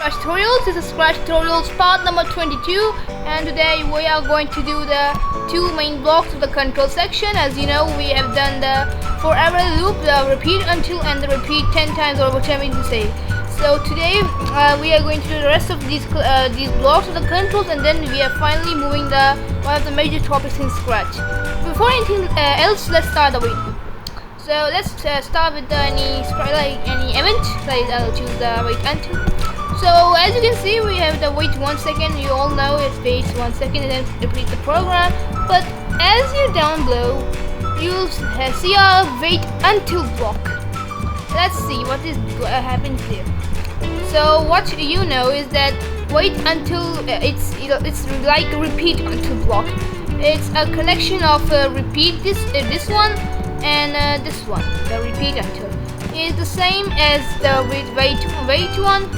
Scratch tutorials. This is Scratch tutorials part number 22, and today we are going to do the two main blocks of the control section. As you know, we have done the forever loop, the repeat until, and the repeat 10 times, or whatever you say. So today we are going to do the rest of these blocks of the controls, and then we are finally moving the one of the major topics in Scratch. Before anything else, let's start the video. So let's start with any event. Like I'll choose the wait until. So as you can see, we have the wait 1 second. You all know it's wait 1 second and then repeat the program. But as you down below, you'll see a wait until block. Let's see what is happening here. So what you know is that wait until it's like a repeat until block. It's a connection of repeat this one and this one. The repeat until is the same as the wait one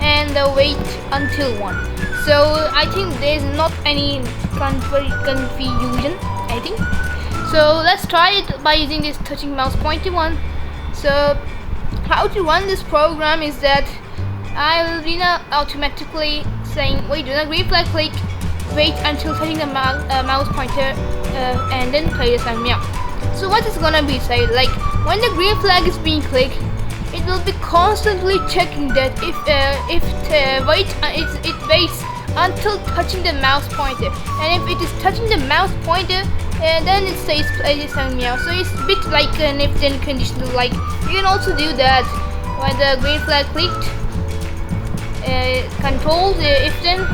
and the wait until one. So I think there's not any confusion, I think. So let's try it by using this touching mouse pointer one. So how to run this program is that I will be now automatically saying wait, do not green flag click, wait until touching the mouse pointer and then play the sound meow. So what is gonna be said, like when the green flag is being clicked, it will be constantly checking that if it waits until touching the mouse pointer, and if it is touching the mouse pointer, then it says play the sound meow. So it's a bit like an if then conditional. Like you can also do that when the green flag clicked. Control the if then,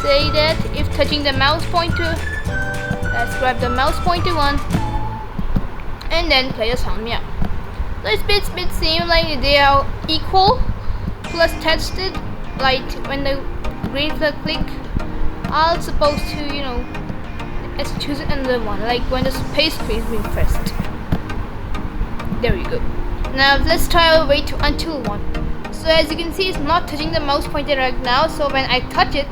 say that if touching the mouse pointer, let's grab the mouse pointer one and then play the sound meow. So it's bit seem like they are equal plus tested. Like when the green flag click, I'll supposed to let's choose another one, like when the space key is being pressed. There we go. Now let's try our wait until one. So as you can see, it's not touching the mouse pointer right now, so when I touch it,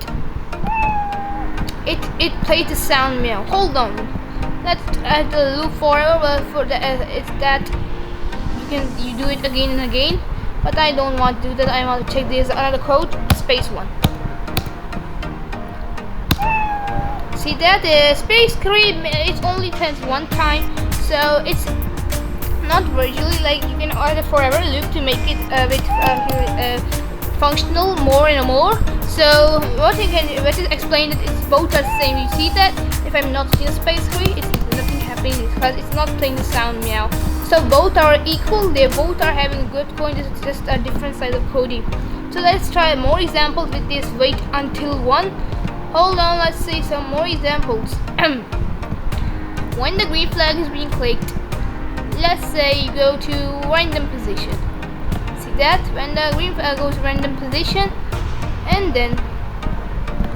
it plays the sound meow. Hold on, let's add the loop forever. For the it's that you do it again and again, but I don't want to do that. I want to check this another code, space one. See that the space key it only turns one time, so it's not virtually like you can add a forever loop to make it a bit functional more and more. So what is explained is both are the same. You see that if I'm not using a space key, it's nothing happening because it's not playing the sound meow. So both are equal. They both are having a good point. It's just a different side of coding. So let's try more examples with this wait until one. Hold on, let's see some more examples. When the green flag is being clicked, let's say you go to random position. See that? When the green flag goes to random position, and then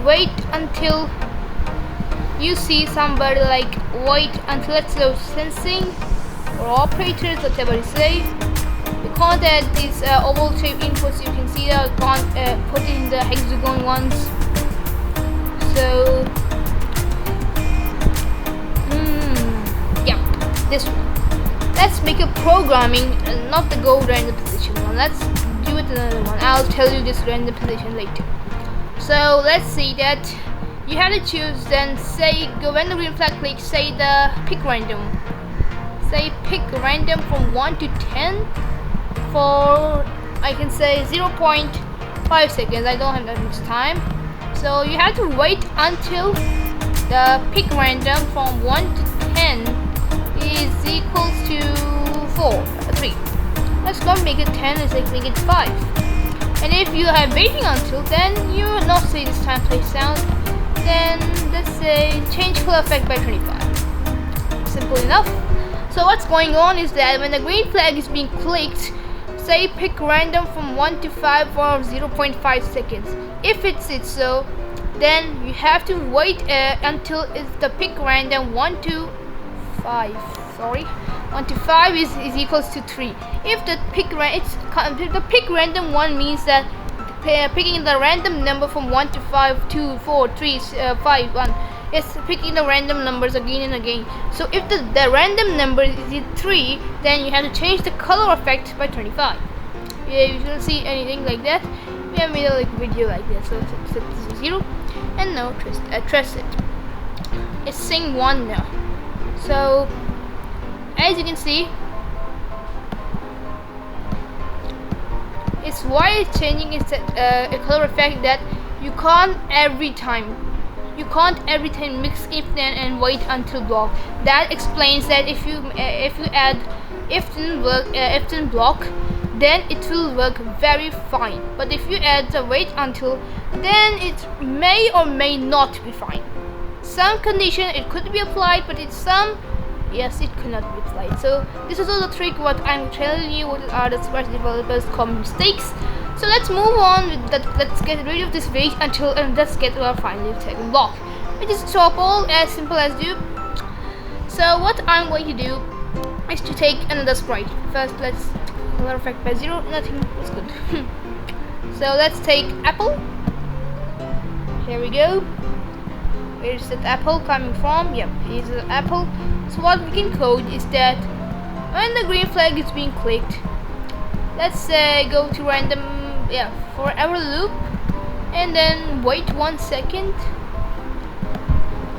wait until you see somebody, like wait until let's go sensing or operators, whatever you say. You can't add these oval shape inputs. You can see that you can't put in the hexagon ones. So yeah, this one. Let's make a programming, not the go random position one. Let's do it another one. I'll tell you this random position later. So let's see that you have to choose. Then say go when the green flag clicks. Say the pick random. Say pick random from 1 to 10 for I can say 0.5 seconds. I don't have that much time. So you have to wait until the pick random from 1 to 10 is equals to 3. Let's not make it 10, let's make it 5. And if you are waiting until, then you will not say this time play sound. Then let's say change color effect by 25. Simple enough. So what's going on is that when the green flag is being clicked, say pick random from 1 to 5 for 0.5 seconds. If it's so, then you have to wait until it's the pick random 1 to 5. 1 to 5 is equals to 3. If the pick random 1 means that picking the random number from 1 to 5, 2, 4, 3, 5, 1. It's picking the random numbers again and again. So if the random number is 3, then you have to change the color effect by 25. you shouldn't see anything like that. We have made a video like that. So set this to 0, and now trust it. It's saying 1 now. So as you can see, it's why it's changing is that a color effect that you can't every time mix if then and wait until block. That explains that if you add if then block, then it will work very fine. But if you add the wait until, then it may or may not be fine. Some condition it could be applied, but it's some, yes, it cannot be applied. So this is all the trick what I'm telling you, what are the Scratch developers common mistakes. So let's move on with that. Let's get rid of this wait until and let's get to our final second block, which is stop all, as simple as do. So what I'm going to do is to take another sprite. First let's color effect by 0, nothing is good. So let's take apple. Here we go. Where is that apple coming from? Yep, here's the apple. So what we can code is that when the green flag is being clicked, let's go to random, forever loop, and then wait 1 second,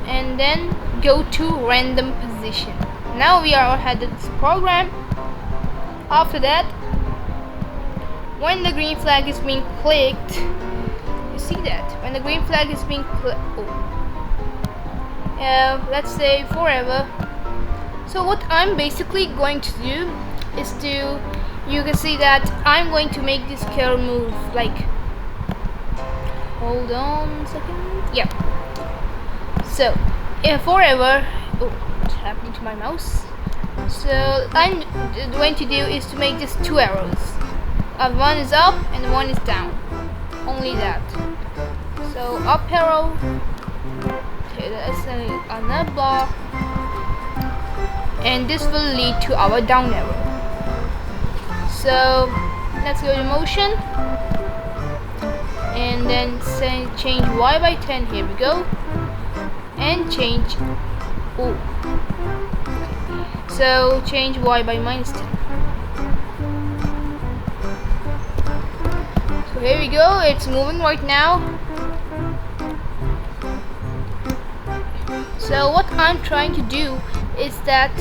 and then go to random position. Now we are ahead of this program. After that, when the green flag is being clicked, you see that when the green flag is being clicked, let's say forever. So what I'm basically going to do is to, you can see that I'm going to make this curl move like, hold on a second, yeah. So forever, what's happening to my mouse? So I'm going to do is to make just 2 arrows. One is up and one is down, only that. So up arrow, okay, that's another block, and this will lead to our down arrow. So let's go to motion, and then say change Y by 10. Here we go, and change. So change Y by -10. So here we go. It's moving right now. So what I'm trying to do is that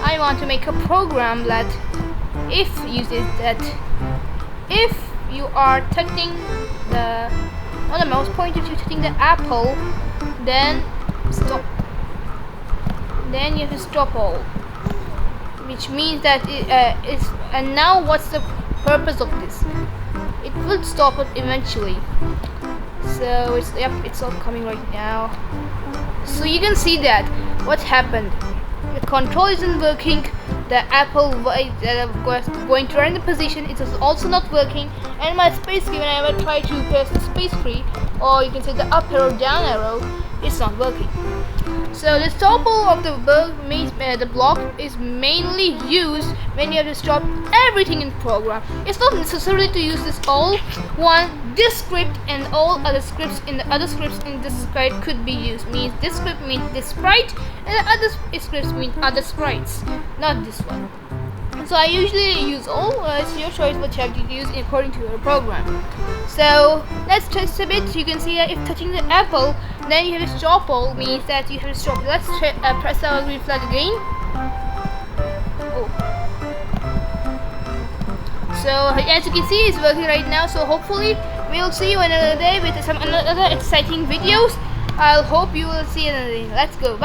I want to make a program that if you are touching the on the mouse pointer, if you're touching the apple, then stop. Then you have to stop all, which means that it's. And now what's the purpose of this? It will stop it eventually. So it's all coming right now. So you can see that what happened. The control isn't working. The apple going to random position, it is also not working, and my space key, whenever I try to press the space key, or you can say the up arrow, down arrow, it's not working. So the stop all of the block is mainly used when you have to stop everything in the program. It's not necessary to use this all this script and all other scripts in this script could be used. Means this script means this sprite, and the other scripts mean other sprites, not this one. So I usually use all. It's your choice what you have to use according to your program. So let's test a bit. You can see that if touching the apple, then you have to stop all, means that you have to stop. Let's press our green flag again. So as you can see, it's working right now. So hopefully we'll see you another day with some other exciting videos. I'll hope you will see another day. Let's go. Bye.